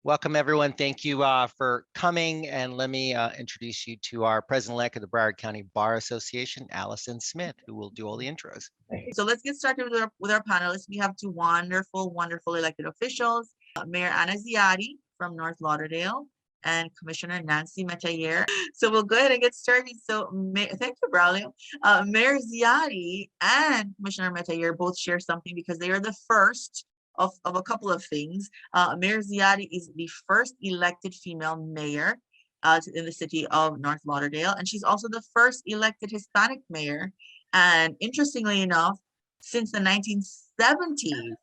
Welcome, everyone. Thank you for coming. And let me introduce you to our president-elect of the Broward County Bar Association, Alison Smith, who will do all the intros. So let's get started with our panelists. We have two wonderful elected officials, Mayor Anna Ziade from North Lauderdale and Commissioner Nancy Metayer. So we'll go ahead and get started. So thank you, Braulio. Mayor Ziade and Commissioner Metayer both share something because they are the first of a couple of things. Mayor Ziade is the first elected female mayor in the city of North Lauderdale, and she's also the first elected Hispanic mayor. And interestingly enough, since the 1970s,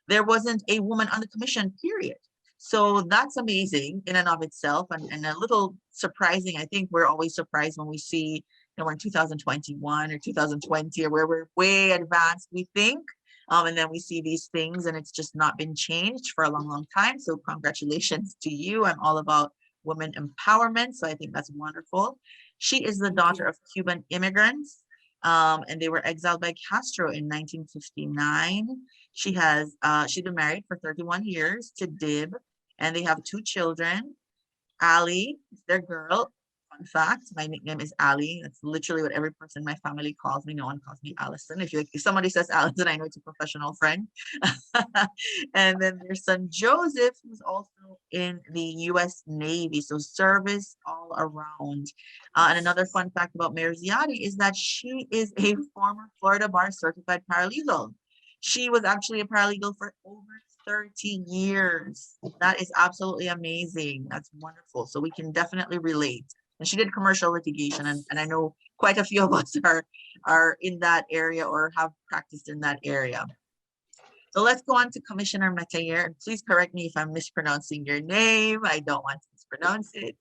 there wasn't a woman on the commission, period. So that's amazing in and of itself, and a little surprising. I think we're always surprised when we see, we're in 2021 or 2020 or where we're way advanced, we think. And then we see these things and it's just not been changed for a long time. So congratulations to you. I'm all about women empowerment. So I think that's wonderful. She is the daughter of Cuban immigrants, and they were exiled by Castro in 1959. She's been married for 31 years to Dib, and they have two children. Ali is their girl. Fun fact, my nickname is Ali. That's literally what every person in my family calls me. No one calls me Allison. If somebody says Allison, I know it's a professional friend. And then their son Joseph, who's also in the U.S. Navy, so service all around. And another fun fact about Mayor Ziade is that she is a former Florida Bar certified paralegal. She was actually a paralegal for over 30 years. That is absolutely amazing. That's wonderful. So we can definitely relate. And she did commercial litigation, and I know quite a few of us are in that area or have practiced in that area. So let's go on to Commissioner Metayer, and please correct me if I'm mispronouncing your name. I don't want to mispronounce it.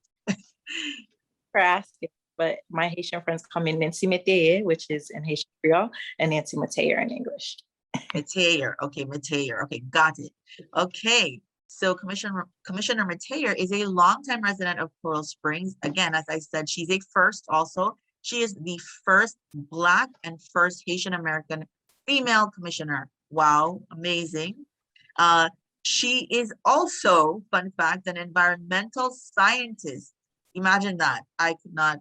For asking, but my Haitian friends call me Nancy Metayer, which is in Haitian Creole, and Nancy Metayer in English. Metayer, okay, Metayer, okay, got it. Okay. So Commissioner Metayer is a longtime resident of Coral Springs. Again, as I said, she's a first also. She is the first Black and first Haitian American female commissioner. Wow, amazing. She is also, fun fact, an environmental scientist. Imagine that. I could not,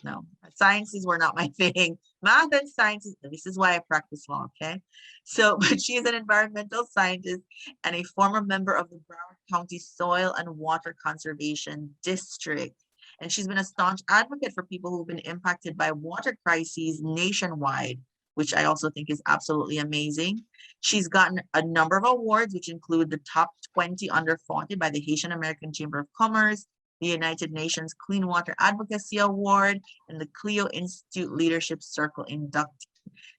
no, sciences were not my thing. Math and sciences, this is why I practice law, okay? So, but she is an environmental scientist and a former member of the Broward County Soil and Water Conservation District. And she's been a staunch advocate for people who've been impacted by water crises nationwide, which I also think is absolutely amazing. She's gotten a number of awards, which include the top 20 under 40 by the Haitian American Chamber of Commerce, the United Nations Clean Water Advocacy Award, and the Clio Institute Leadership Circle inductee.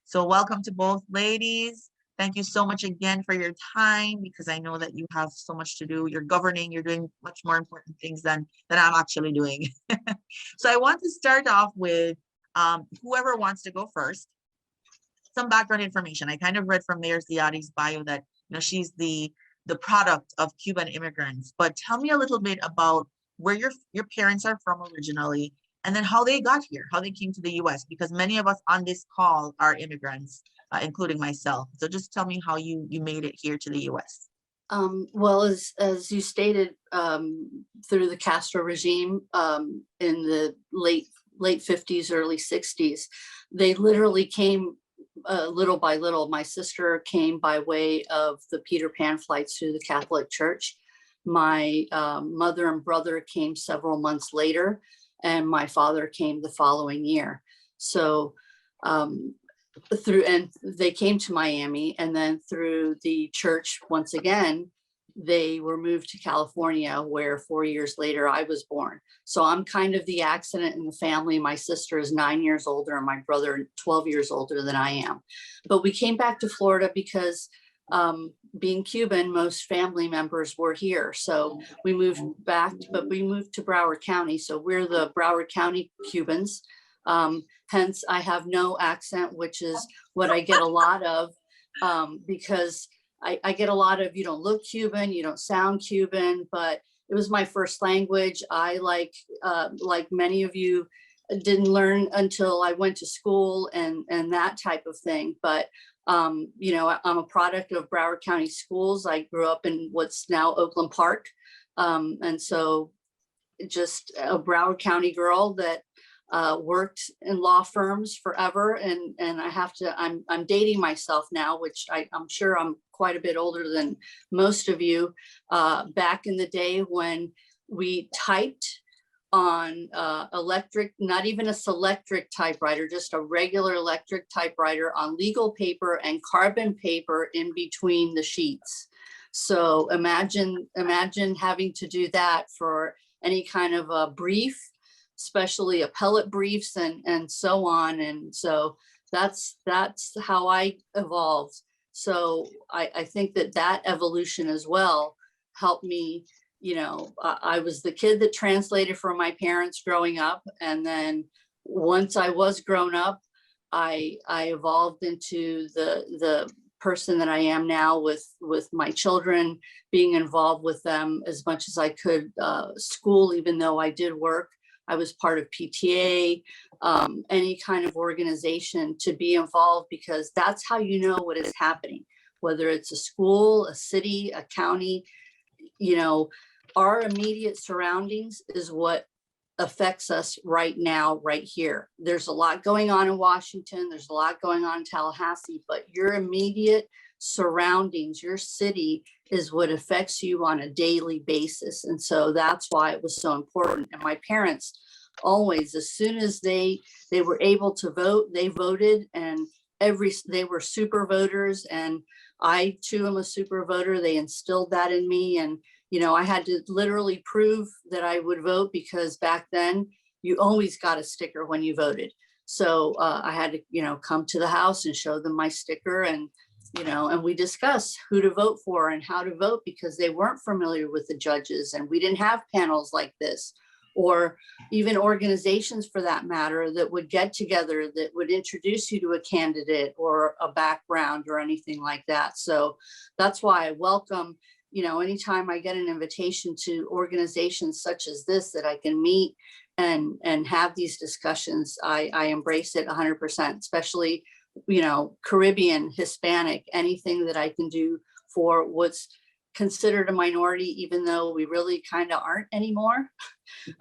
So welcome to both ladies. Thank you so much again for your time, because I know that you have so much to do. You're governing, you're doing much more important things than I'm actually doing. So I want to start off with whoever wants to go first. Some background information. I kind of read from Mayor Ziade's bio that she's the product of Cuban immigrants, but tell me a little bit about where your parents are from originally, and then how they got here, how they came to the U.S., because many of us on this call are immigrants, including myself. So just tell me how you made it here to the U.S. Well, as you stated, through the Castro regime in the late 50s, early 60s, they literally came little by little. My sister came by way of the Peter Pan flights through the Catholic Church. My mother and brother came several months later, and my father came the following year. So they came to Miami, and then through the church, once again, they were moved to California, where 4 years later I was born. So I'm kind of the accident in the family. My sister is 9 years older and my brother 12 years older than I am. But we came back to Florida because being Cuban, most family members were here. So we moved back, but we moved to Broward County. So we're the Broward County Cubans. Hence, I have no accent, which is what I get a lot of, because I get a lot of, you don't look Cuban, you don't sound Cuban, but it was my first language. I, like many of you, didn't learn until I went to school and that type of thing. But I'm a product of Broward County schools. I grew up in what's now Oakland Park. And so just a Broward County girl that worked in law firms forever. And I'm dating myself now, which I'm sure I'm quite a bit older than most of you. Back in the day when we typed on electric, not even a Selectric typewriter, just a regular electric typewriter on legal paper and carbon paper in between the sheets. So imagine having to do that for any kind of a brief, especially appellate briefs and so on. And so that's how I evolved. So I think that evolution as well helped me. You know, I was the kid that translated for my parents growing up. And then once I was grown up, I evolved into the person that I am now with my children, being involved with them as much as I could. School, even though I did work, I was part of PTA, any kind of organization to be involved, because that's how you know what is happening, whether it's a school, a city, a county. You know, our immediate surroundings is what affects us right now, right here. There's a lot going on in Washington. There's a lot going on in Tallahassee, but your immediate surroundings, your city, is what affects you on a daily basis. And so that's why it was so important. And my parents always, as soon as they were able to vote, they voted, and they were super voters. And I too am a super voter. They instilled that in me. And you know, I had to literally prove that I would vote, because back then you always got a sticker when you voted. So I had to, you know, come to the house and show them my sticker, and, you know, and we discuss who to vote for and how to vote, because they weren't familiar with the judges, and we didn't have panels like this, or even organizations for that matter, that would get together, that would introduce you to a candidate or a background or anything like that. So that's why I welcome, you know, anytime I get an invitation to organizations such as this that I can meet and have these discussions, I embrace it 100%, especially, you know, Caribbean, Hispanic, anything that I can do for what's considered a minority, even though we really kind of aren't anymore,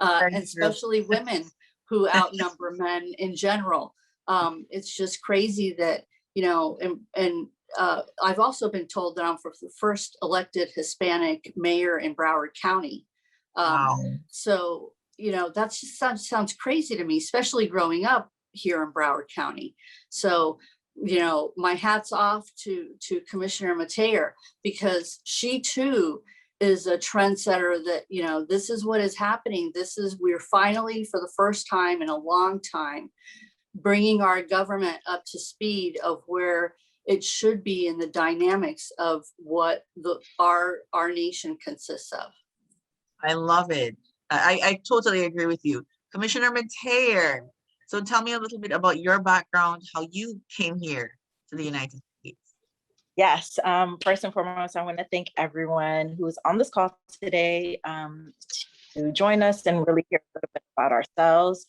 and especially women who outnumber men in general. It's just crazy that, you know, and I've also been told that I'm the first elected Hispanic mayor in Broward County. Wow. So, you know, that just sounds crazy to me, especially growing up here in Broward County. So, you know, my hat's off to Commissioner Metayer, because she too is a trendsetter that, you know, this is what is happening. We're finally, for the first time in a long time, bringing our government up to speed of where it should be in the dynamics of what our nation consists of. I love it. I totally agree with you. Commissioner Metayer, so tell me a little bit about your background, how you came here to the United States. Yes, first and foremost, I want to thank everyone who is on this call today to join us and really hear a little bit about ourselves.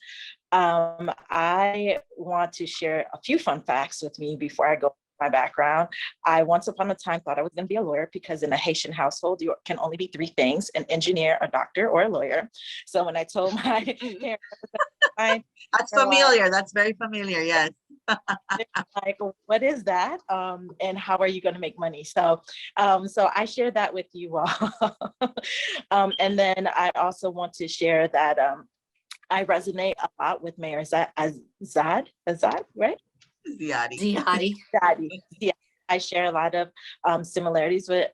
I want to share a few fun facts with me before I go my background. I once upon a time thought I was going to be a lawyer, because in a Haitian household, you can only be three things: an engineer, a doctor, or a lawyer. So when I told my parents, that's familiar. That's very familiar. Yes. Like, what is that? And how are you going to make money? So I share that with you all. And then I also want to share that I resonate a lot with Mayor Ziade, right? Ziade. Yeah, I share a lot of similarities with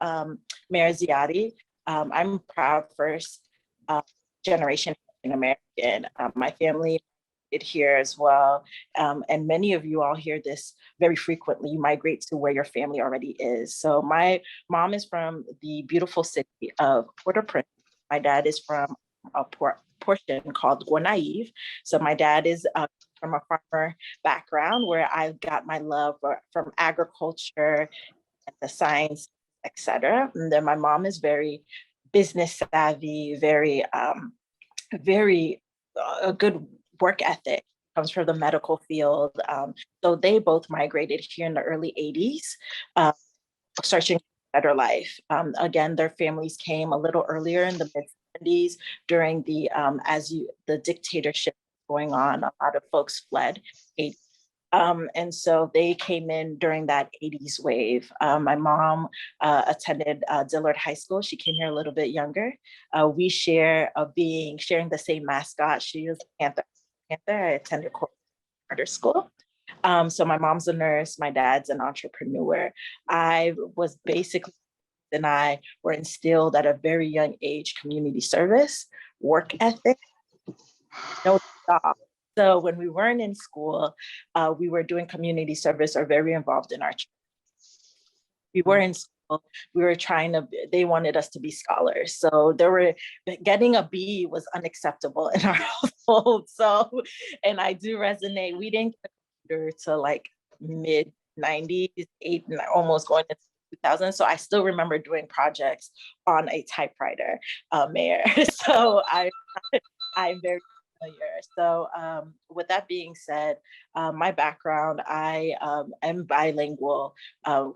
Mayor Ziade. I'm proud first generation American. My family is here as well. And many of you all hear this very frequently. You migrate to where your family already is. So my mom is from the beautiful city of Port-au-Prince. My dad is from a portion called Gonaïve. So my dad is from a farmer background, where I got my love from agriculture and the science, etc. And then my mom is very business savvy, very a good work ethic, comes from the medical field. So they both migrated here in the early 80s, searching better life. Again, their families came a little earlier in the mid-70s during the the dictatorship going on. A lot of folks fled. And so they came in during that 80s wave. My mom attended Dillard High School. She came here a little bit younger. We share sharing the same mascot. She is a Panther. I attended charter school. So my mom's a nurse, my dad's an entrepreneur. I was basically, and I were instilled at a very young age, community service, work ethic, no job. So when we weren't in school, we were doing community service or very involved in our church. We were in school, we were they wanted us to be scholars. So getting a B was unacceptable in our household. So, and I do resonate, we didn't get to like mid 90s, almost going into 2000. So I still remember doing projects on a typewriter, Mayor. So I'm very familiar. So with that being said, my background, I am bilingual,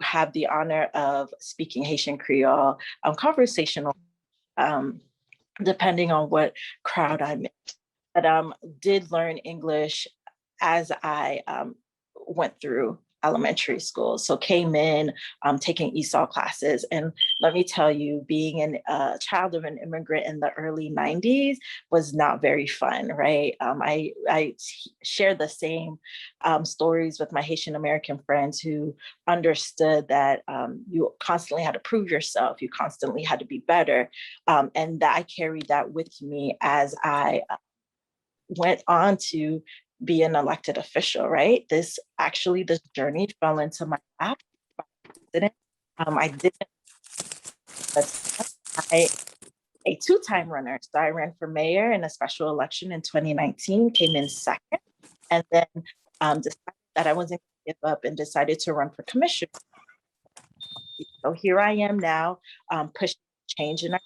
have the honor of speaking Haitian Creole, conversational, depending on what crowd I'm in. But did learn English as I went through elementary school. So came in taking ESOL classes. And let me tell you, being a child of an immigrant in the early 90s was not very fun, right? I share the same stories with my Haitian American friends who understood that you constantly had to prove yourself, you constantly had to be better. And that I carried that with me as I went on to be an elected official, right? This journey fell into my lap. I didn't, a two-time runner. So I ran for mayor in a special election in 2019, came in second, and then decided that I wasn't going to give up and decided to run for commissioner. So here I am now, pushing change in our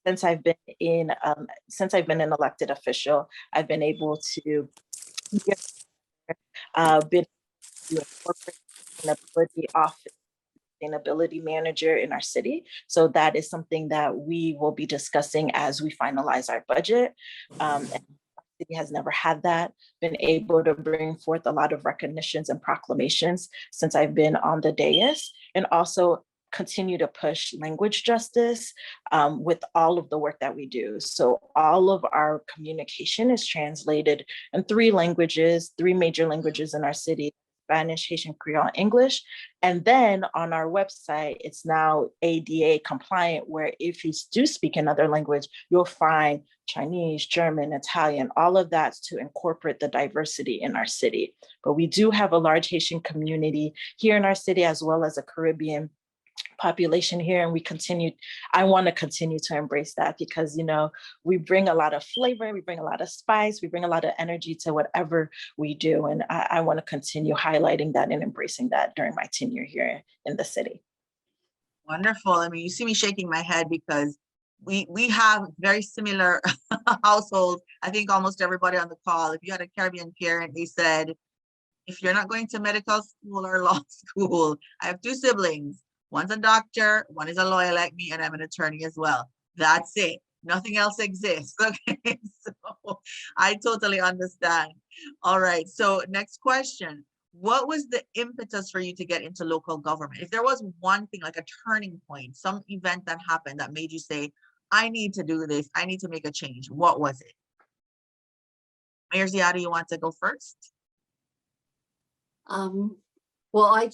since I've been an elected official, I've been able to been to corporate sustainability office, sustainability manager in our city. So that is something that we will be discussing as we finalize our budget. And the city has never had that, been able to bring forth a lot of recognitions and proclamations since I've been on the dais, and also continue to push language justice with all of the work that we do. So all of our communication is translated in three major languages in our city: Spanish, Haitian, Creole, English. And then on our website, it's now ADA compliant, where if you do speak another language, you'll find Chinese, German, Italian, all of that to incorporate the diversity in our city. But we do have a large Haitian community here in our city, as well as a Caribbean population here, and I want to continue to embrace that, because we bring a lot of flavor, we bring a lot of spice, we bring a lot of energy to whatever we do, and I want to continue highlighting that and embracing that during my tenure here in the city. Wonderful. I mean, you see me shaking my head because we have very similar households. I think almost everybody on the call, if you had a Caribbean parent, they said, if you're not going to medical school or law school, I have two siblings. One's a doctor, one is a lawyer like me, and I'm an attorney as well. That's it. Nothing else exists. Okay, so I totally understand. All right, so next question. What was the impetus for you to get into local government? If there was one thing, like a turning point, some event that happened that made you say, I need to do this, I need to make a change, what was it? Mayor Ziade, you want to go first? Well,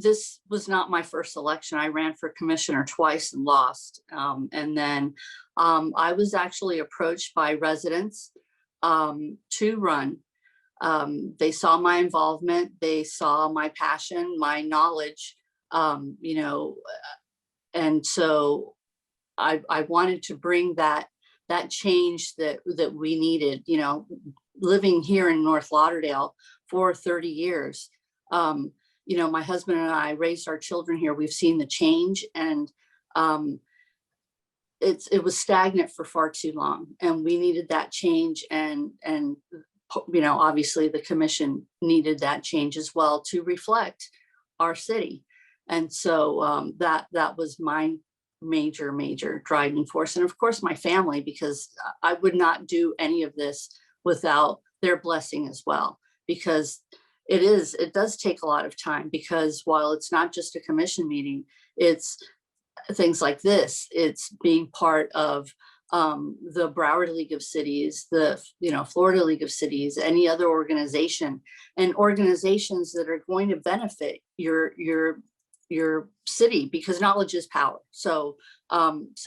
this was not my first election. I ran for commissioner twice and lost. And then I was actually approached by residents to run. They saw my involvement, they saw my passion, my knowledge, and so I wanted to bring that change that we needed, living here in North Lauderdale for 30 years. My husband and I raised our children here. We've seen the change, and it was stagnant for far too long, and we needed that change. And obviously the commission needed that change as well to reflect our city. And so that was my major driving force. And of course, my family, because I would not do any of this without their blessing as well, because it does take a lot of time, because while it's not just a commission meeting, it's things like this. It's being part of the Broward League of Cities, the Florida League of Cities, any other organization, and organizations that are going to benefit your city, because knowledge is power. So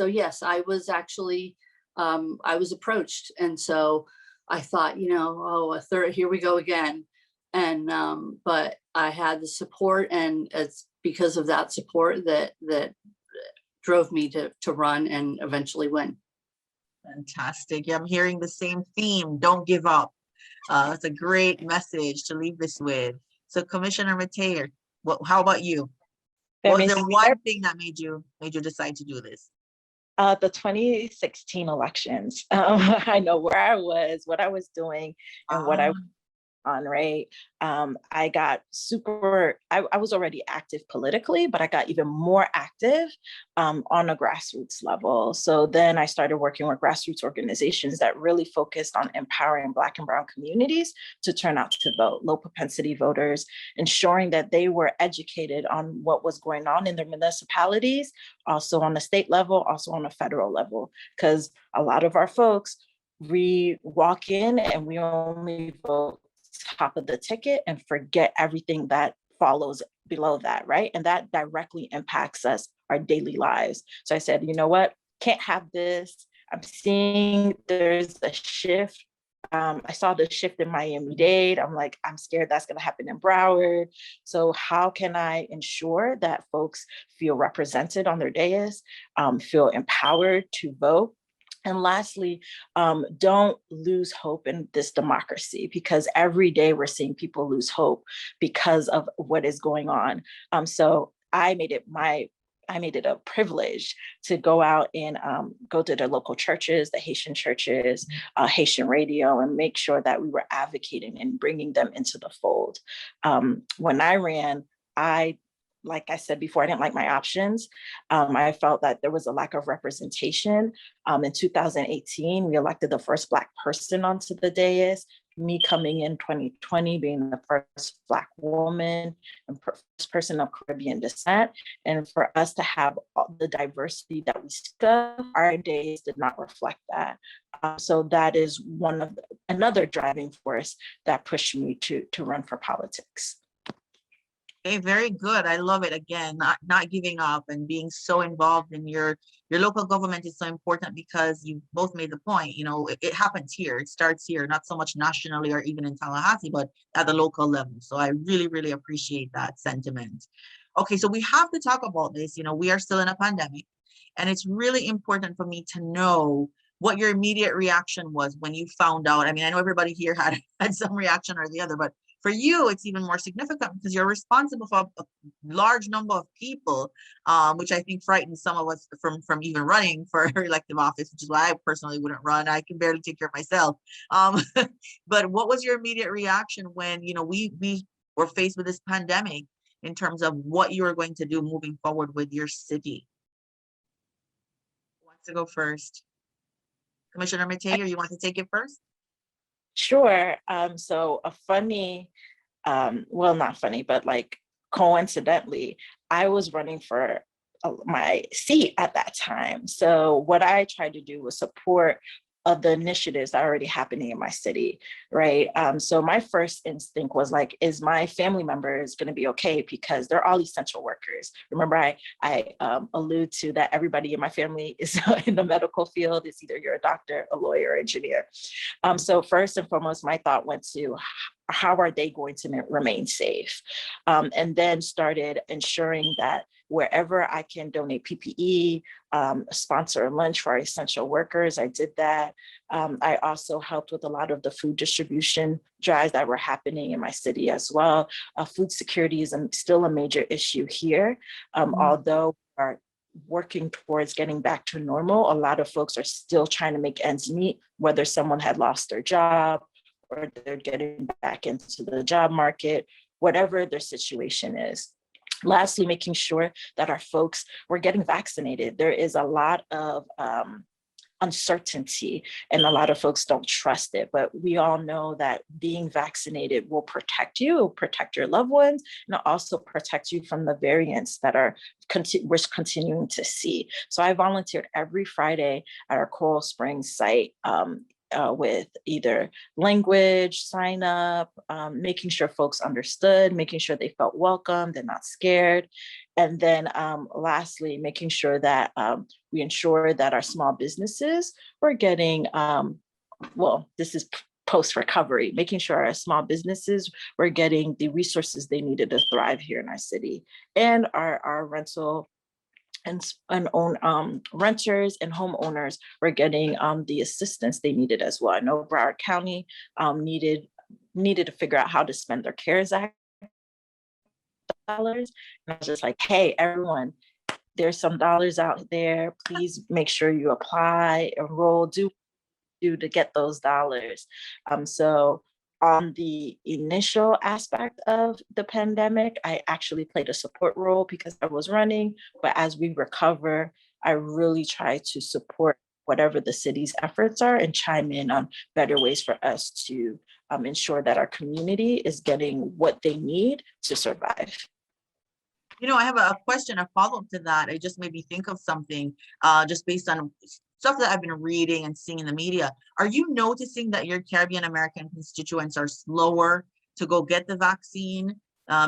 yes, I was actually I was approached, and so I thought, a third, here we go again. And but I had the support, and it's because of that support that drove me to run and eventually win. Fantastic. Yeah, I'm hearing the same theme. Don't give up. It's a great message to leave this with. So Commissioner Metayer, how about you? What was the one thing that made you decide to do this? The 2016 elections. I know where I was, what I was doing, and what I was on, right? I got I was already active politically, but I got even more active on a grassroots level. So then I started working with grassroots organizations that really focused on empowering Black and Brown communities to turn out to vote, low propensity voters, ensuring that they were educated on what was going on in their municipalities, also on the state level, also on a federal level, because a lot of our folks, we walk in and we only vote top of the ticket and forget everything that follows below that, right? And that directly impacts us, our daily lives. So I said, you know what? Can't have this. I'm seeing there's a shift. I saw the shift in Miami-Dade. I'm like, I'm scared that's going to happen in Broward. So how can I ensure that folks feel represented on their dais, feel empowered to vote? And lastly, don't lose hope in this democracy, because every day we're seeing people lose hope because of what is going on. So I made it a privilege to go out and go to the local churches, the Haitian churches, Haitian radio, and make sure that we were advocating and bringing them into the fold. When I ran, like I said before, I didn't like my options. I felt that there was a lack of representation. In 2018, we elected the first Black person onto the dais, me coming in 2020, being the first Black woman and first person of Caribbean descent. And for us to have all the diversity that we speak of, our days did not reflect that. So that is another driving force that pushed me to run for politics. Okay, very good. I love it. Again, not giving up and being so involved in your local government is so important, because you both made the point, it happens here. It starts here, not so much nationally or even in Tallahassee, but at the local level. So I really, really appreciate that sentiment. Okay, so we have to talk about this. We are still in a pandemic, and it's really important for me to know what your immediate reaction was when you found out. I mean, I know everybody here had some reaction or the other, but for you, it's even more significant because you're responsible for a large number of people, which I think frightens some of us from even running for elective office, which is why I personally wouldn't run. I can barely take care of myself. But what was your immediate reaction when we were faced with this pandemic in terms of what you were going to do moving forward with your city? Who wants to go first? Commissioner Metayer, you want to take it first? Sure. So a funny, well, not funny, but like coincidentally, I was running for my seat at that time. So what I tried to do was support of the initiatives that are already happening in my city, right? So my first instinct was like, is my family members going to be okay? Because they're all essential workers. Remember, I allude to that everybody in my family is in the medical field. It's either you're a doctor, a lawyer, or engineer. So first and foremost, my thought went to, how are they going to remain safe? And then started ensuring that wherever I can donate PPE, sponsor a lunch for our essential workers, I did that. I also helped with a lot of the food distribution drives that were happening in my city as well. Food security is still a major issue here, although we are working towards getting back to normal. A lot of folks are still trying to make ends meet, whether someone had lost their job or they're getting back into the job market, whatever their situation is. Lastly, making sure that our folks were getting vaccinated. There is a lot of uncertainty and a lot of folks don't trust it, but we all know that being vaccinated will protect you, will protect your loved ones, and also protect you from the variants that we're continuing to see. So I volunteered every Friday at our Coral Springs site with either language, sign up, making sure folks understood, making sure they felt welcome, they're not scared. And then lastly, making sure that we ensure that our small businesses were getting, well, this is post-recovery, making sure our small businesses were getting the resources they needed to thrive here in our city. And our rental and own renters and homeowners were getting the assistance they needed as well. I know Broward County needed to figure out how to spend their CARES Act dollars. And I was just like, hey, everyone, there's some dollars out there. Please make sure you apply, enroll, do to get those dollars. So on the initial aspect of the pandemic, I actually played a support role because I was running, but as we recover, I really try to support whatever the city's efforts are and chime in on better ways for us to ensure that our community is getting what they need to survive. You know, I have a question, a follow-up to that. It just made me think of something just based on stuff that I've been reading and seeing in the media. Are you noticing that your Caribbean American constituents are slower to go get the vaccine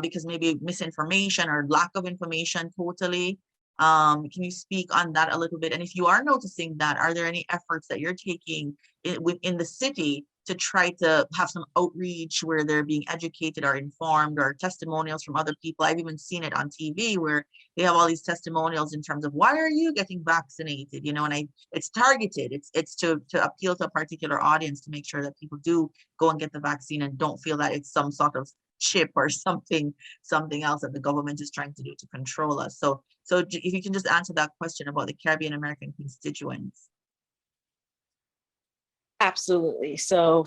because maybe misinformation or lack of information totally? Can you speak on that a little bit? And if you are noticing that, are there any efforts that you're taking within the city to try to have some outreach where they're being educated or informed, or testimonials from other people? I've even seen it on TV where they have all these testimonials in terms of why are you getting vaccinated, you know, and it's targeted. It's to appeal to a particular audience to make sure that people do go and get the vaccine and don't feel that it's some sort of chip or something else that the government is trying to do to control us. So if you can just answer that question about the Caribbean American constituents. Absolutely. So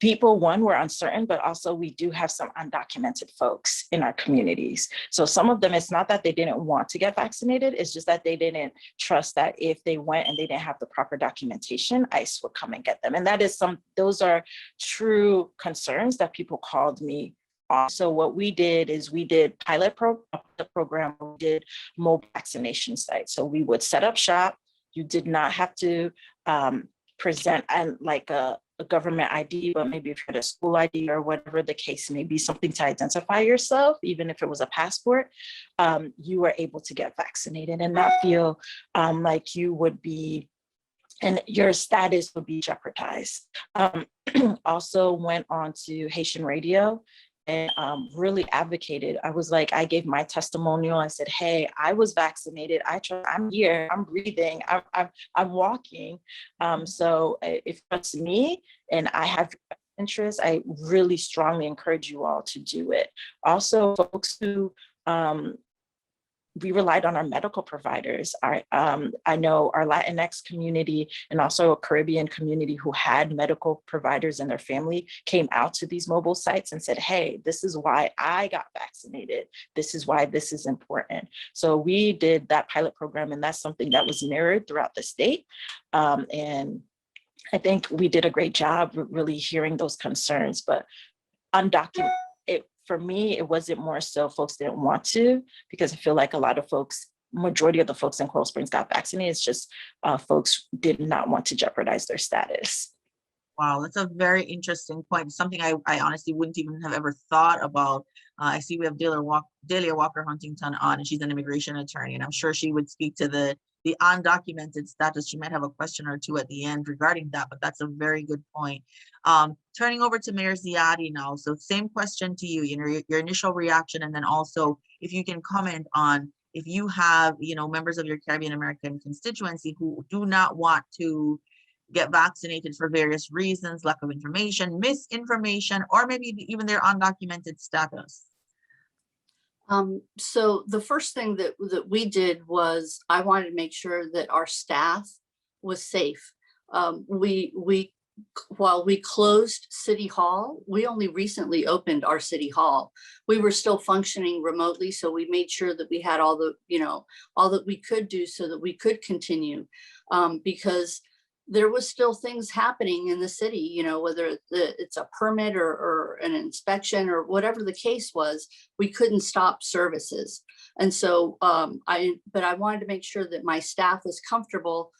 people, one, were uncertain, but also we do have some undocumented folks in our communities. So some of them, it's not that they didn't want to get vaccinated, it's just that they didn't trust that if they went and they didn't have the proper documentation, ICE would come and get them. And that is those are true concerns that people called me on. So what we did is we did the program, we did mobile vaccination sites. So we would set up shop. You did not have to present and like a government ID, but maybe if you had a school ID or whatever the case may be, something to identify yourself, even if it was a passport, you were able to get vaccinated and not feel like you would be, and your status would be jeopardized. Also went on to Haitian radio and really advocated. I was like, I gave my testimonial. I said, hey, I was vaccinated. I'm here, I'm breathing, I'm walking. So if it's me and I have interest, I really strongly encourage you all to do it. Also, folks who we relied on our medical providers. I know our Latinx community and also a Caribbean community who had medical providers in their family came out to these mobile sites and said, hey, this is why I got vaccinated. This is why this is important. So we did that pilot program, and that's something that was mirrored throughout the state. And I think we did a great job really hearing those concerns, but undocumented. For me, it wasn't more so folks didn't want to, because I feel like a lot of folks, majority of the folks in Coral Springs got vaccinated. It's just folks did not want to jeopardize their status. Wow, that's a very interesting point. Something I honestly wouldn't even have ever thought about. I see we have Delia Walker Huntington on, and she's an immigration attorney, and I'm sure she would speak to the undocumented status. She might have a question or two at the end regarding that, but that's a very good point. Turning over to Mayor Ziade now. So same question to you, your initial reaction, and then also if you can comment on if you have, members of your Caribbean American constituency who do not want to get vaccinated for various reasons, lack of information, misinformation, or maybe even their undocumented status. So the first thing that we did was I wanted to make sure that our staff was safe. We while we closed City Hall, we only recently opened our City Hall. We were still functioning remotely, so we made sure that we had all the, all that we could do so that we could continue, because there was still things happening in the city, whether it's a permit or an inspection or whatever the case was, we couldn't stop services. And so but I wanted to make sure that my staff was comfortable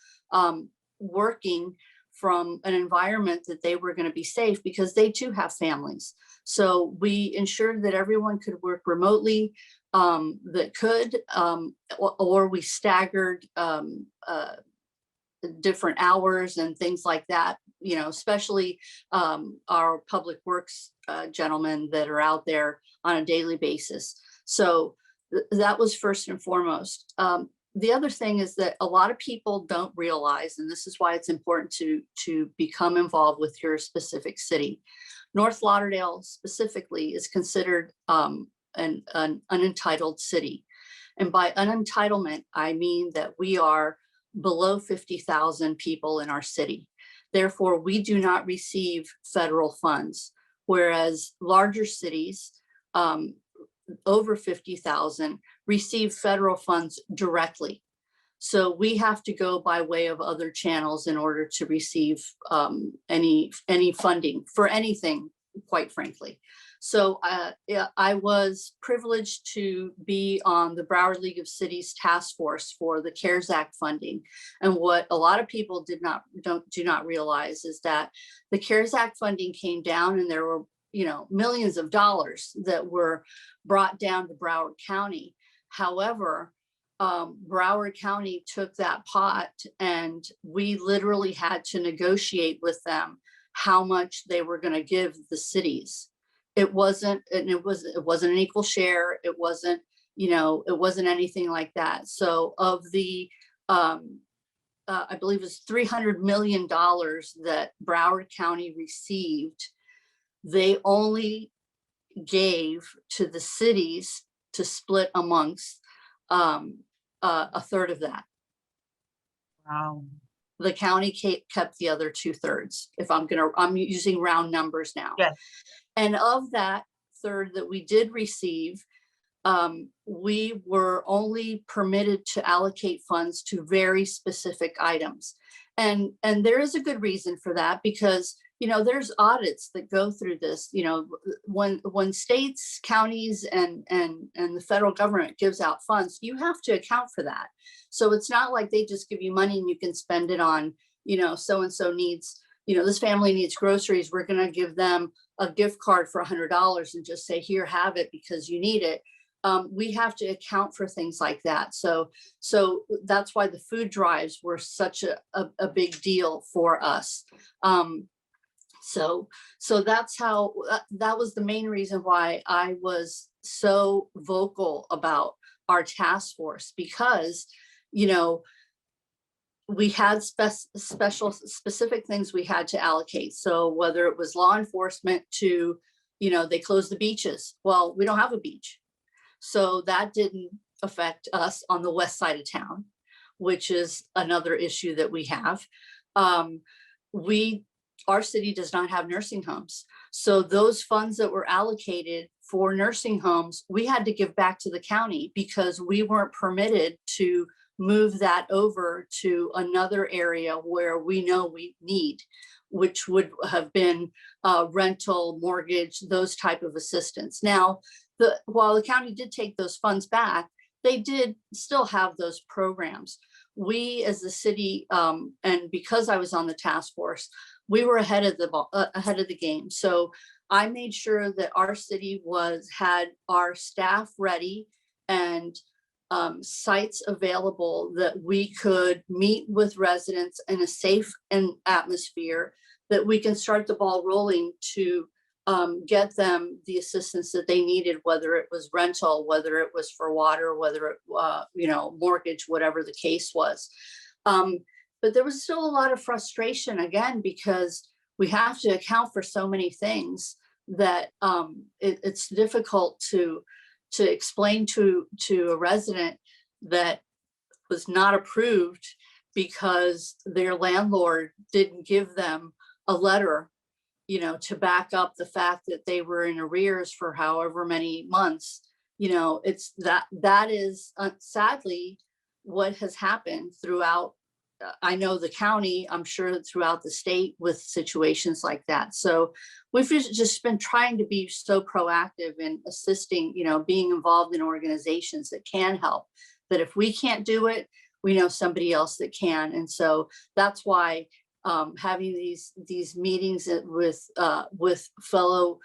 working from an environment that they were going to be safe, because they too have families. So we ensured that everyone could work remotely that could, or we staggered different hours and things like that, especially our public works gentlemen that are out there on a daily basis. So that was first and foremost. The other thing is that a lot of people don't realize, and this is why it's important to become involved with your specific city. North Lauderdale specifically is considered an unentitled city. And by unentitlement, I mean that we are below 50,000 people in our city. Therefore, we do not receive federal funds, whereas larger cities, over 50,000, receive federal funds directly. So we have to go by way of other channels in order to receive any funding for anything, quite frankly. So I was privileged to be on the Broward League of Cities task force for the CARES Act funding. And what a lot of people do not realize is that the CARES Act funding came down, and there were millions of dollars that were brought down to Broward County. However, Broward County took that pot, and we literally had to negotiate with them how much they were going to give the cities. It wasn't an equal share. It wasn't, it wasn't anything like that. So of the, I believe it was $300 million that Broward County received, they only gave to the cities to split amongst a third of that. Wow. The county kept the other 2/3. I'm using round numbers now. Yes. And of that third that we did receive, we were only permitted to allocate funds to very specific items. And there is a good reason for that, because there's audits that go through this. When states, counties, and the federal government gives out funds, you have to account for that. So it's not like they just give you money and you can spend it on, so-and-so needs, this family needs groceries. We're going to give them a gift card for $100 and just say, here, have it because you need it. We have to account for things like that. So that's why the food drives were such a big deal for us. So that's how, that was the main reason why I was so vocal about our task force, because, we had specific things we had to allocate. So whether it was law enforcement to, they closed the beaches. Well, we don't have a beach. So that didn't affect us on the west side of town, which is another issue that we have. Our city does not have nursing homes. So those funds that were allocated for nursing homes, we had to give back to the county because we weren't permitted to move that over to another area where we know we need, which would have been rental, mortgage, those type of assistance. Now, while the county did take those funds back, they did still have those programs. We as the city, and because I was on the task force, we were ahead of the game. So I made sure that our city had our staff ready and sites available that we could meet with residents in a safe atmosphere, that we can start the ball rolling to get them the assistance that they needed, whether it was rental, whether it was for water, whether it, mortgage, whatever the case was. But there was still a lot of frustration, again, because we have to account for so many things that it's difficult to explain to a resident that was not approved because their landlord didn't give them a letter, you know, to back up the fact that they were in arrears for however many months. You know, it's that is sadly what has happened throughout. I know the county, I'm sure throughout the state with situations like that. So we've just been trying to be so proactive in assisting, you know, being involved in organizations that can help, that if we can't do it, we know somebody else that can. And so that's why having these meetings with fellow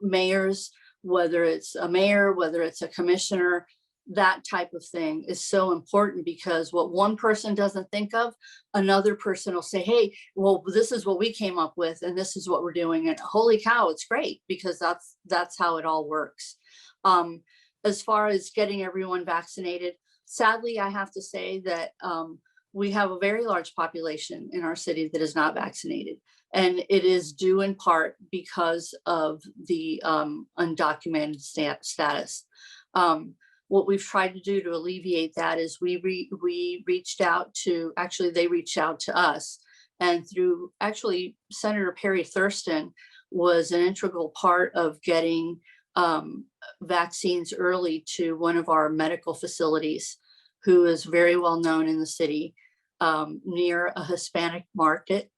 mayors, whether it's a mayor, whether it's a commissioner, that type of thing is so important, because what one person doesn't think of, another person will say, hey, well, this is what we came up with and this is what we're doing. And holy cow, it's great, because that's how it all works. As far as getting everyone vaccinated, sadly, I have to say that we have a very large population in our city that is not vaccinated. And it is due in part because of the undocumented status. What we've tried to do to alleviate that is we reached out to, actually they reached out to us, and through actually Senator Perry Thurston was an integral part of getting vaccines early to one of our medical facilities, who is very well known in the city, near a Hispanic market.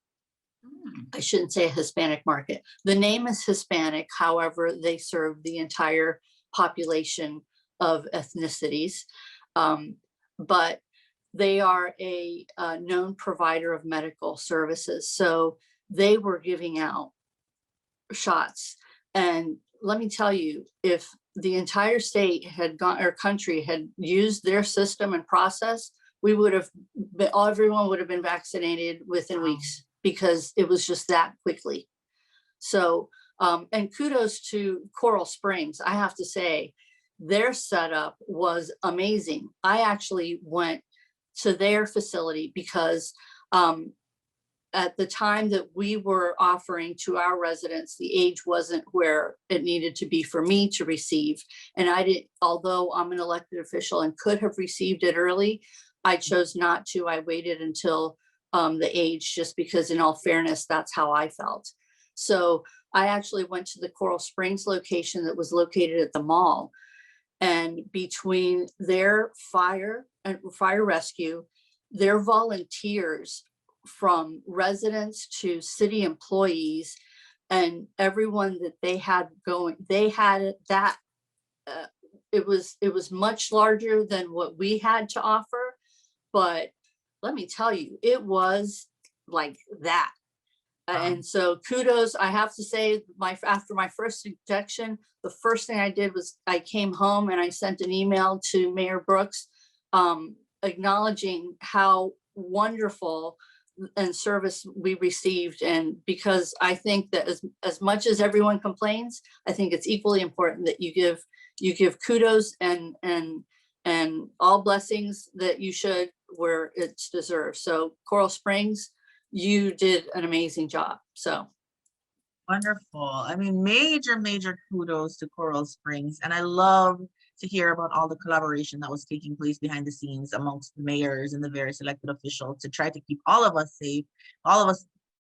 I shouldn't say a Hispanic market. The name is Hispanic, however, they serve the entire population of ethnicities, but they are a known provider of medical services. So they were giving out shots. And let me tell you, if the entire state had gone, or country had used their system and process, we would have, everyone would have been vaccinated within weeks, because it was just that quickly. So, and kudos to Coral Springs. I have to say, their setup was amazing. I actually went to their facility because at the time that we were offering to our residents, the age wasn't where it needed to be for me to receive. And I didn't, although I'm an elected official and could have received it early, I chose not to. I waited until the age, just because in all fairness, that's how I felt. So I actually went to the Coral Springs location that was located at the mall. And between their fire and fire rescue, their volunteers, from residents to city employees, and everyone that they had going, they had that, it was much larger than what we had to offer. But let me tell you, it was like that. And so kudos, I have to say, after my first injection, the first thing I did was I came home and I sent an email to Mayor Brooks acknowledging how wonderful and service we received. And because I think that as much as everyone complains, I think it's equally important that you give kudos and all blessings that you should where it's deserved. So Coral Springs, you did an amazing job. So Wonderful. I mean, major kudos to Coral Springs. And I love to hear about all the collaboration that was taking place behind the scenes amongst the mayors and the various elected officials to try to keep all of us safe. All of us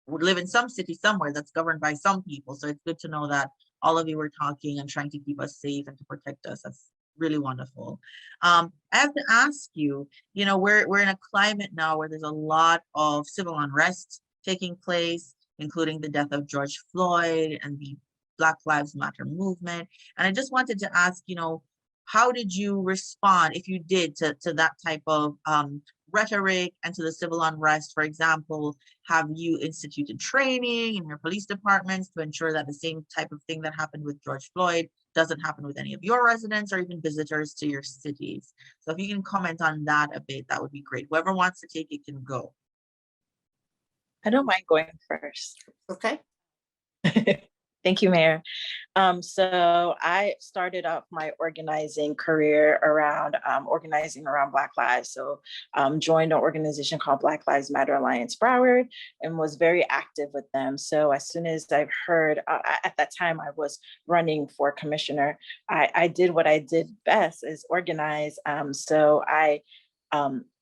would live in some city somewhere that's governed by some people. So it's good to know that all of you were talking and trying to keep us safe and to protect us. That's really wonderful. I have to ask you, you know, we're in a climate now where there's a lot of civil unrest taking place, including the death of George Floyd and the Black Lives Matter movement. And I just wanted to ask, you know, how did you respond, if you did, to that type of rhetoric and to the civil unrest? For example, have you instituted training in your police departments to ensure that the same type of thing that happened with George Floyd doesn't happen with any of your residents or even visitors to your cities? So if you can comment on that a bit, that would be great. Whoever wants to take it can go. I don't mind going first. okay. Thank you, Mayor. So I started off my organizing career around organizing around Black Lives. So joined an organization called Black Lives Matter Alliance Broward and was very active with them. So as soon as I've heard, at that time I was running for commissioner, I did what I did best, is organize. So I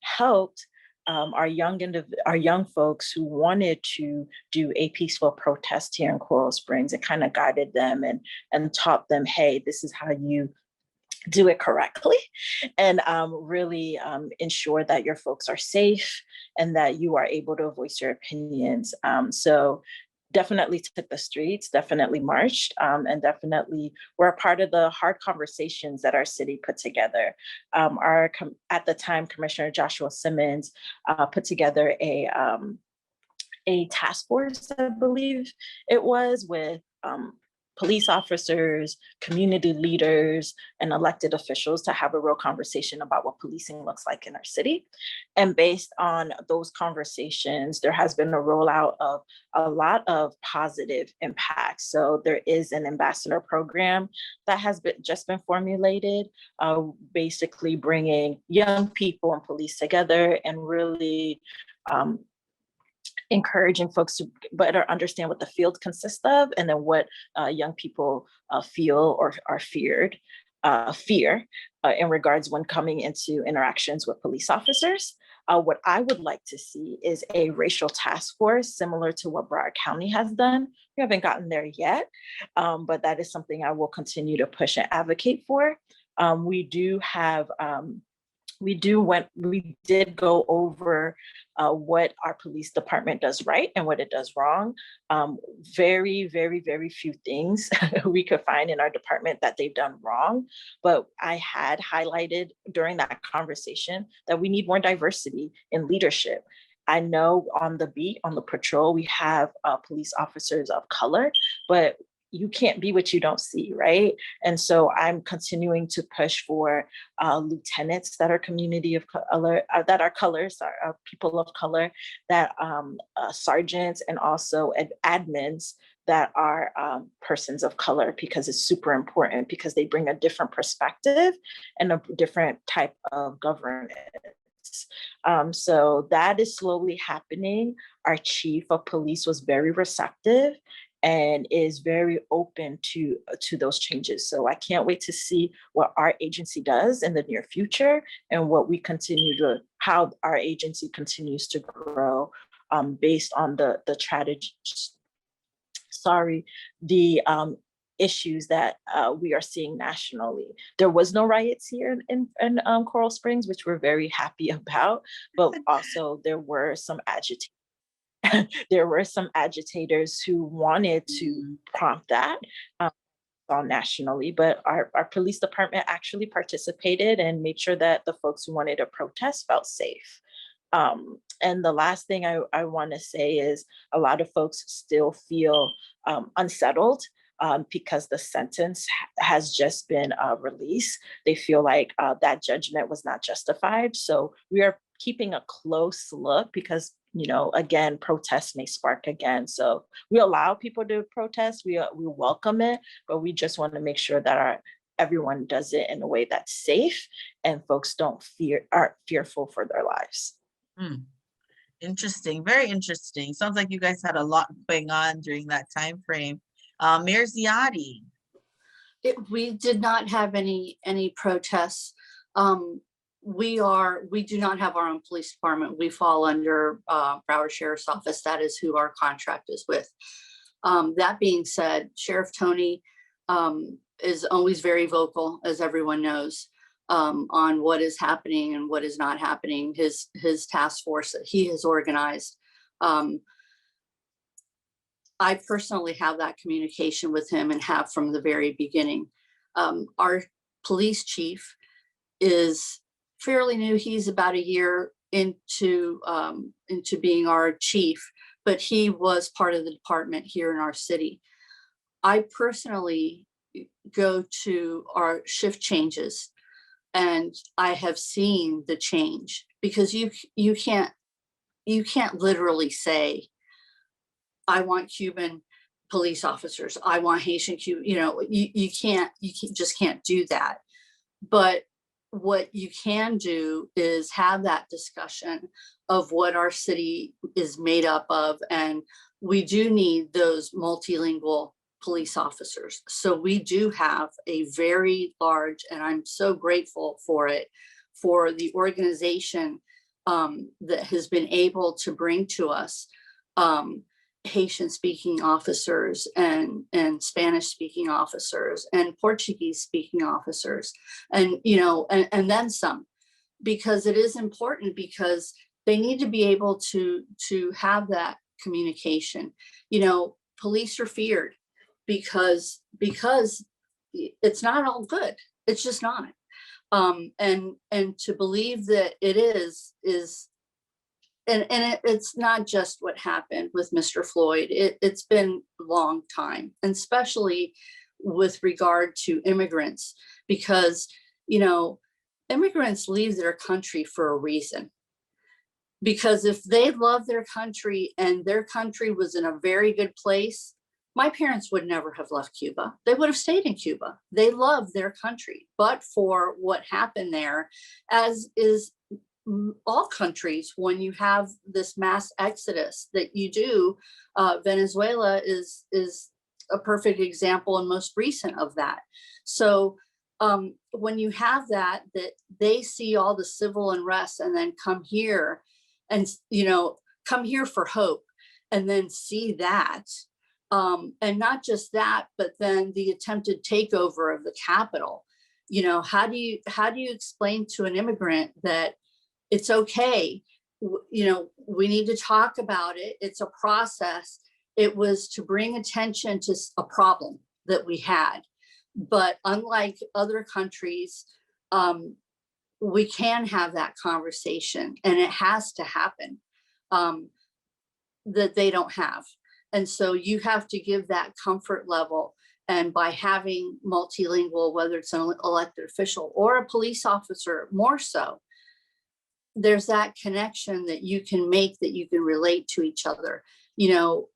helped our young folks who wanted to do a peaceful protest here in Coral Springs, and kind of guided them and taught them, hey, this is how you do it correctly, and really ensure that your folks are safe and that you are able to voice your opinions. So definitely took the streets, definitely marched, and definitely were a part of the hard conversations that our city put together. At the time, Commissioner Joshua Simmons put together a task force, I believe it was, with police officers, community leaders, and elected officials to have a real conversation about what policing looks like in our city. And based on those conversations, there has been a rollout of a lot of positive impacts. So there is an ambassador program that has just been formulated, basically bringing young people and police together and really encouraging folks to better understand what the field consists of, and then what young people feel or are fear in regards when coming into interactions with police officers. What I would like to see is a racial task force similar to what Broward County has done. We haven't gotten there yet, but that is something I will continue to push and advocate for. We did go over what our police department does right and what it does wrong. Very, very, very few things we could find in our department that they've done wrong. But I had highlighted during that conversation that we need more diversity in leadership. I know on the beat, on the patrol, we have police officers of color, but you can't be what you don't see, right? And so I'm continuing to push for lieutenants that are community of color, that are colors, are people of color, that sergeants, and also admins that are persons of color, because it's super important, because they bring a different perspective and a different type of governance. So that is slowly happening. Our chief of police was very receptive and is very open to those changes. So I can't wait to see what our agency does in the near future, and what we continue to, how our agency continues to grow based on the issues that we are seeing nationally. There was no riots here in Coral Springs, which we're very happy about, but also there were some agitators who wanted to prompt that nationally, but our police department actually participated and made sure that the folks who wanted to protest felt safe. And the last thing I want to say is a lot of folks still feel unsettled because the sentence has just been released. They feel like that judgment was not justified. So we are keeping a close look, because again, protests may spark again. So we allow people to protest, we welcome it, but we just want to make sure that everyone does it in a way that's safe and folks aren't fearful for their lives. Interesting, very interesting. Sounds like you guys had a lot going on during that time frame. Mayor Ziade. We did not have any protests. We do not have our own police department. We fall under Broward Sheriff's Office. That is who our contract is with. That being said, Sheriff Tony is always very vocal, as everyone knows, on what is happening and what is not happening. His task force that he has organized. I personally have that communication with him, and have from the very beginning. Our police chief is fairly new. He's about a year into being our chief, but he was part of the department here in our city. I personally go to our shift changes, and I have seen the change, because you can't literally say, I want Cuban police officers, I want Haitian Cuban, you just can't do that. But what you can do is have that discussion of what our city is made up of. And we do need those multilingual police officers. So we do have a very large, and I'm so grateful for it, for the organization that has been able to bring to us Haitian speaking officers and Spanish speaking officers and Portuguese speaking officers, and, you know, and then some, because it is important, because they need to be able to have that communication. You know, police are feared because it's not all good. It's just not. And to believe that it is, and it's not just what happened with Mr. Floyd. It's been a long time, and especially with regard to immigrants, because, you know, immigrants leave their country for a reason. Because if they love their country and their country was in a very good place, my parents would never have left Cuba. They would have stayed in Cuba. They love their country, but for what happened there, as is all countries, when you have this mass exodus that you do, Venezuela is a perfect example and most recent of that. So when you have that they see all the civil unrest and then come here and, you know, come here for hope, and then see that, and not just that, but then the attempted takeover of the Capitol. You know, how do you explain to an immigrant that it's okay? You know, we need to talk about it. It's a process. It was to bring attention to a problem that we had. But unlike other countries, we can have that conversation, and it has to happen, that they don't have. And so you have to give that comfort level. And by having multilingual, whether it's an elected official or a police officer, more so, there's that connection that you can make, that you can relate to each other. You know,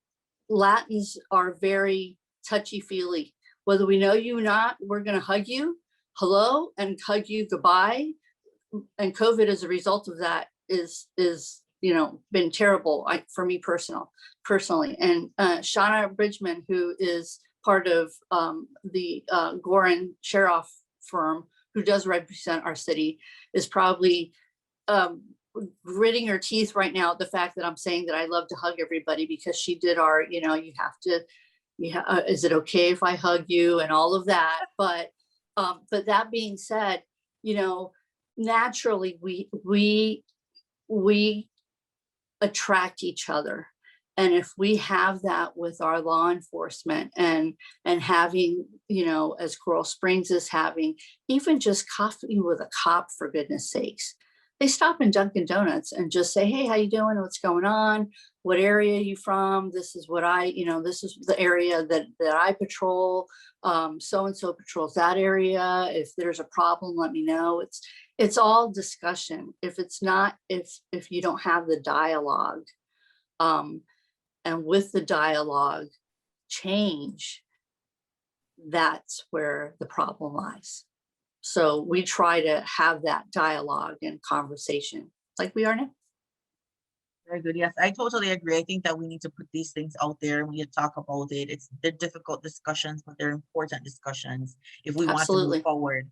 Latins are very touchy-feely. Whether we know you or not, we're going to hug you, hello, and hug you goodbye. And COVID, as a result of that, is you know, been terrible for me personally. And Shauna Bridgman, who is part of the Gorin Sheriff firm, who does represent our city, is probably gritting her teeth right now at the fact that I'm saying that I love to hug everybody, because she did our, you know, you have to, is it okay if I hug you, and all of that. But that being said, you know, naturally we attract each other. And if we have that with our law enforcement, and having, you know, as Coral Springs is having, even just coffee with a cop, for goodness sakes, they stop in Dunkin' Donuts and just say, hey, how you doing? What's going on? What area are you from? This is what this is the area that I patrol. So-and-so patrols that area. If there's a problem, let me know. It's all discussion. If it's not, if you don't have the dialogue, and with the dialogue change, that's where the problem lies. So we try to have that dialogue and conversation like we are now. Very good. Yes, I totally agree. I think that we need to put these things out there, and we need to talk about it. They're difficult discussions, but they're important discussions if we want to move forward.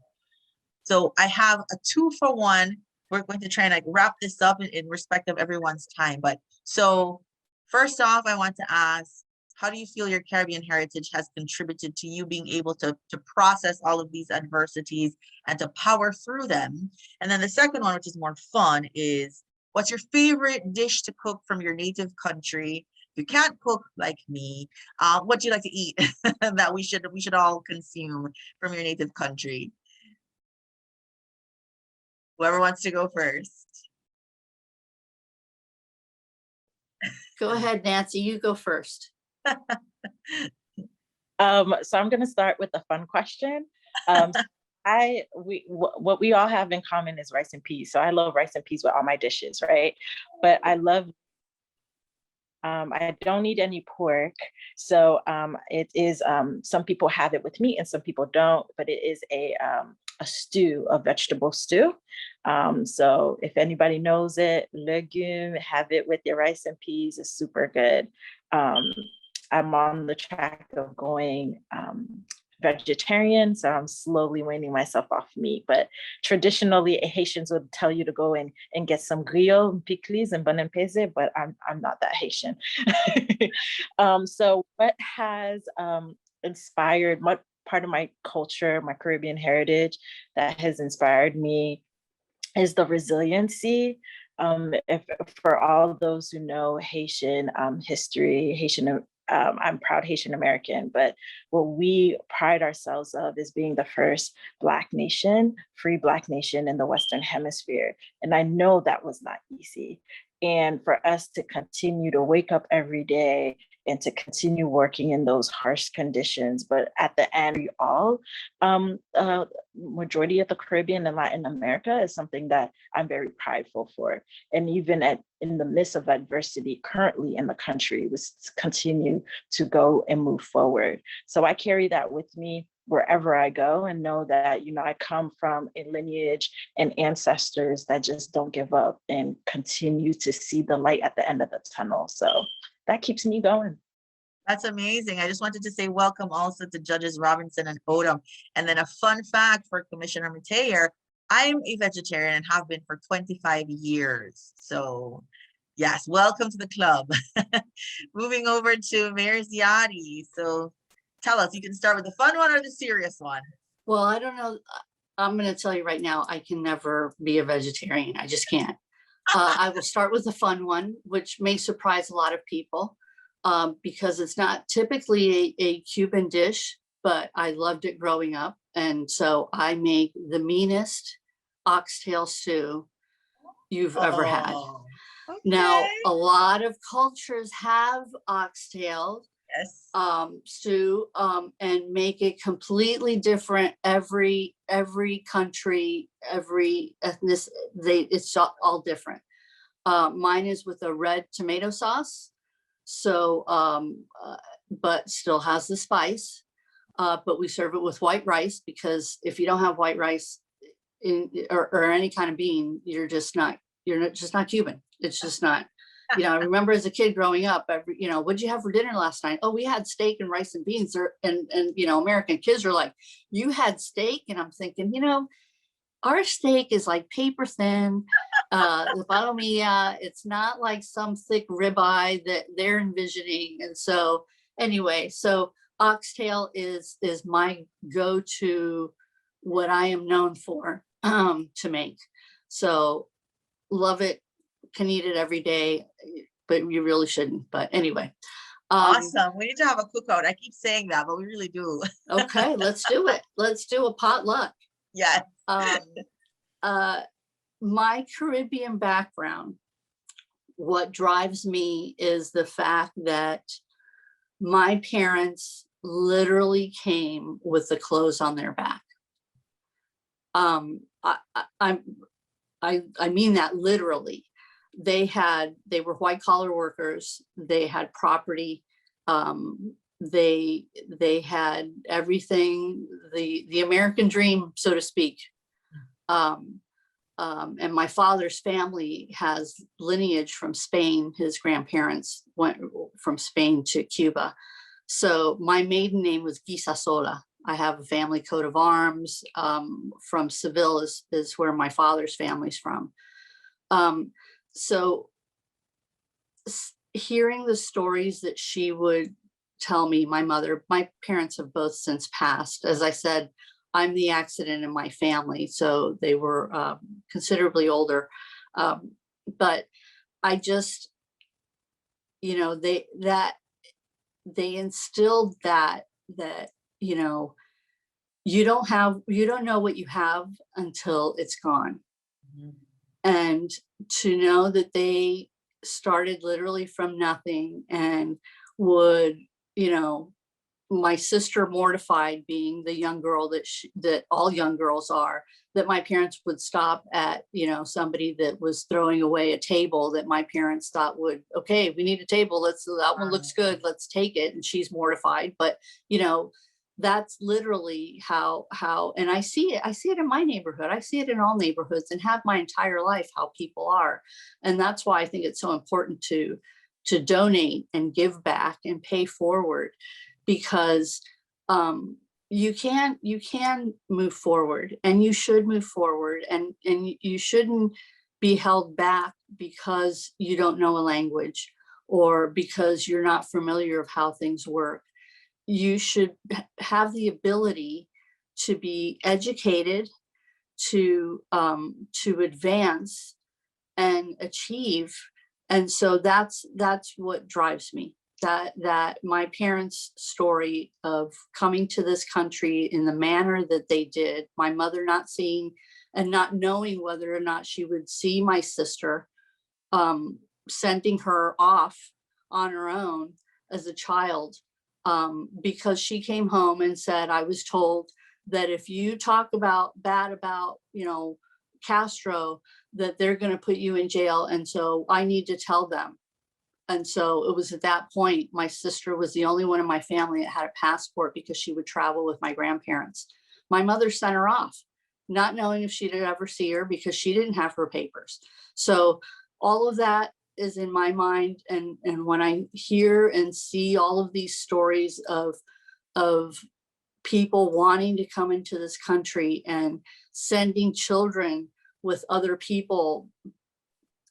So I have a 2-for-1. We're going to try and wrap this up in respect of everyone's time. But so first off, I want to ask, how do you feel your Caribbean heritage has contributed to you being able to process all of these adversities and to power through them? And then the second one, which is more fun, is what's your favorite dish to cook from your native country? If you can't cook like me, what do you like to eat that we should all consume from your native country? Whoever wants to go first. Go ahead, Nancy, you go first. So I'm going to start with a fun question. What we all have in common is rice and peas. So I love rice and peas with all my dishes, right? But I don't eat any pork. So it is, some people have it with meat and some people don't, but it is a stew, a vegetable stew. So if anybody knows it, legume, have it with your rice and peas, is super good. I'm on the track of going vegetarian, so I'm slowly weaning myself off meat. But traditionally, Haitians would tell you to go in and get some griot, pickles, and bun and peze, but I'm not that Haitian. So what has inspired, what part of my culture, my Caribbean heritage that has inspired me is the resiliency. If for all those who know Haitian history, I'm proud Haitian American, but what we pride ourselves of is being the first Black nation, free Black nation in the Western Hemisphere. And I know that was not easy. And for us to continue to wake up every day and to continue working in those harsh conditions, but at the end, we all, majority of the Caribbean and Latin America is something that I'm very prideful for. And even in the midst of adversity currently in the country, we continue to go and move forward. So I carry that with me wherever I go and know that, you know, I come from a lineage and ancestors that just don't give up and continue to see the light at the end of the tunnel. So that keeps me going. That's amazing. I just wanted to say welcome also to Judges Robinson and Odom. And then a fun fact for Commissioner Metayer, I'm a vegetarian and have been for 25 years. So yes, welcome to the club. Moving over to Mayor Ziade. So tell us, you can start with the fun one or the serious one. Well, I don't know. I'm going to tell you right now, I can never be a vegetarian. I just can't. I will start with the fun one, which may surprise a lot of people because it's not typically a Cuban dish, but I loved it growing up. And so I make the meanest oxtail stew you've ever had. Okay. Now, a lot of cultures have oxtail stew and make it completely different. Every country, every ethnicity, it's all different. Mine is with a red tomato sauce, so but still has the spice. But we serve it with white rice because if you don't have white rice or any kind of bean, you're just not Cuban. It's just not. You know, I remember as a kid growing up, what'd you have for dinner last night? Oh, we had steak and rice and beans. And American kids are like, you had steak? And I'm thinking, our steak is like paper thin, the palomilla. It's not like some thick ribeye that they're envisioning. And so anyway, so oxtail is my go-to, what I am known for to make. So love it. Can eat it every day, but you really shouldn't. But anyway. Awesome. We need to have a cookout. I keep saying that, but we really do. Okay, let's do it. Let's do a potluck. Yes. My Caribbean background, what drives me is the fact that my parents literally came with the clothes on their back. I mean that literally. They were white collar workers. They had property. They had everything, the American dream, so to speak. And my father's family has lineage from Spain. His grandparents went from Spain to Cuba. So my maiden name was Gisasola. I have a family coat of arms from Seville is where my father's family's from. So hearing the stories that she would tell me, my parents have both since passed. As I said, I'm the accident in my family, so they were considerably older. But I just, they instilled that you don't know what you have until it's gone. Mm-hmm. And to know that they started literally from nothing and would, my sister, mortified, being the young girl that all young girls are, that my parents would stop at, somebody that was throwing away a table that my parents thought would, okay, we need a table. That one looks good. Let's take it. And she's mortified. But, that's literally how, and I see it in my neighborhood. I see it in all neighborhoods and have my entire life, how people are. And that's why I think it's so important to donate and give back and pay forward, because, you can move forward, and you should move forward, and you shouldn't be held back because you don't know a language or because you're not familiar of how things work. You should have the ability to be educated, to advance and achieve. And so that's what drives me. That my parents' story of coming to this country in the manner that they did, my mother not seeing and not knowing whether or not she would see my sister, sending her off on her own as a child, because she came home and said, I was told that if you talk bad about, Castro, that they're going to put you in jail. And so I need to tell them. And so it was at that point, my sister was the only one in my family that had a passport because she would travel with my grandparents. My mother sent her off, not knowing if she'd ever see her because she didn't have her papers. So all of that is in my mind. And when I hear and see all of these stories of people wanting to come into this country and sending children with other people,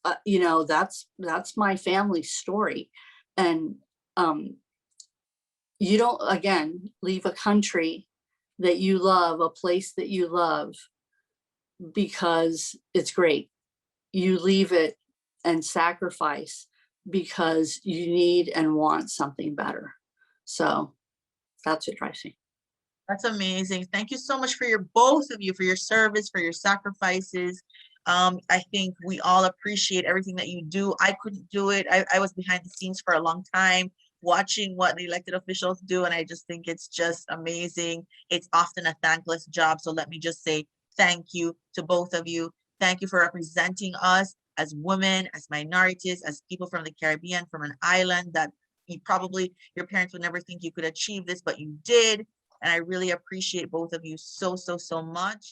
that's my family's story. And you don't, again, leave a country that you love, a place that you love, because it's great. You leave it and sacrifice because you need and want something better. So that's what drives me. That's amazing. Thank you so much for both of you, for your service, for your sacrifices. I think we all appreciate everything that you do. I couldn't do it. I was behind the scenes for a long time watching what the elected officials do, and I just think it's just amazing. It's often a thankless job. So let me just say thank you to both of you. Thank you for representing us as women, as minorities, as people from the Caribbean, from an island that your parents would never think you could achieve this, but you did. And I really appreciate both of you so much.